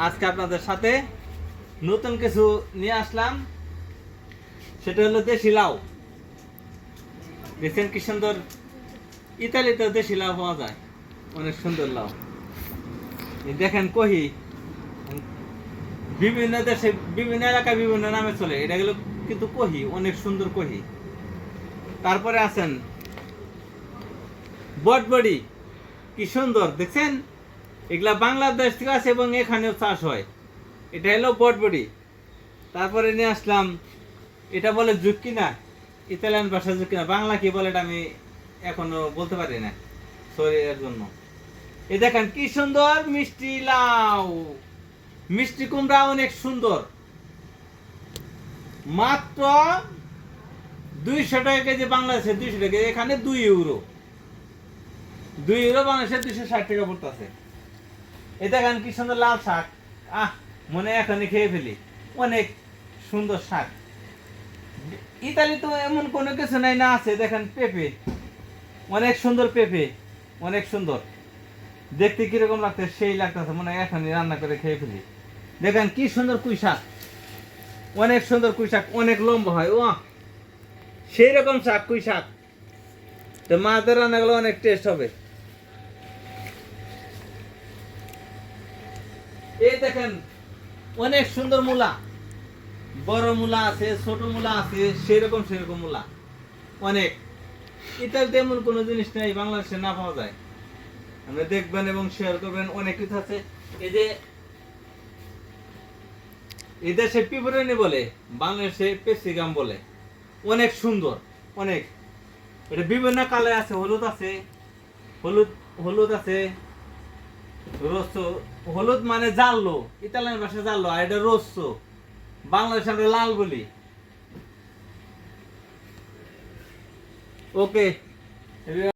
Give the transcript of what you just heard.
আজকে আপনাদের সাথে নতুন কিছু নিয়ে আসলাম, সেটা হলো দেশি লাউ। দেখছেন কি সুন্দর, ইতালিতে দেশি লাউ পাওয়া যায়, অনেক সুন্দর লাউ। দেখেন কহি, বিভিন্ন দেশে বিভিন্ন এলাকায় বিভিন্ন নামে চলে, এটা গেল কিন্তু কহি, অনেক সুন্দর কহি। তারপরে আছেন বটবড়ি, কি সুন্দর দেখছেন, এগুলা বাংলাদেশ থেকে আছে এবং এখানেও চাষ হয়। এটা হলো বটবড়ি। তারপরে নিয়ে আসলাম, এটা বলে জুক্কিনা, ইতালিয়ান ভাষা জুক্কিনা, বাংলা কি বলে এটা আমি এখনো বলতে পারি না, সরি এর জন্য। এই দেখেন কি সুন্দর মিষ্টি লাউ, মিষ্টি কুমড়া, অনেক সুন্দর। মাত্র 200 টাকা কেজি বাংলাদেশে, 200 টাকা, এখানে 2 ইউরো, 2 ইউরো বাংলাদেশে 260 টাকা পড়তেছে। এই দেখেন কি সুন্দর লাল শাক, মনে এখনই খেয়ে ফেলি, অনেক সুন্দর শাক। ইতালি তো এমন কোনো কিছু নাই না, আছে দেখেন পেঁপে, অনেক সুন্দর পেঁপে, অনেক সুন্দর দেখতে, কিরকম লাগছে, সেই লাগতেছে, মনে এখনই রান্না করে খেয়ে ফেলি। দেখেন কি সুন্দর পুঁই শাক, অনেক সুন্দর পুঁই শাক, অনেক লম্বা হয়, ও সেই রকম শাক পুঁই শাক, তো মাছের রান্নাগুলো অনেক টেস্ট হবে। এই দেখেন অনেক সুন্দর মূলা, বড় মূলা আছে, ছোট মূলা আছে, সেরকম সেরকম মূলা অনেক। ইতালিতে এমন কোনো জিনিস নেই বাংলাদেশে না পাওয়া যায়। আপনি দেখবেন এবং শেয়ার করবেন, অনেক কিছু আছে। এই যে এই দেশে পিঁপড়েনি বলে, বাংলাদেশে পেসিগাম বলে, অনেক সুন্দর, অনেক। এটা বিভিন্ন কালার আছে, হলুদ আছে, হলুদ হলুদ আছে, রোস্তো, হলুদ মানে জাল্লো, ইতালিয়ান ভাষায় জাল্লো, আর এটা রোস্তো, বাংলাদেশে আমরা লাল বলি। ওকে।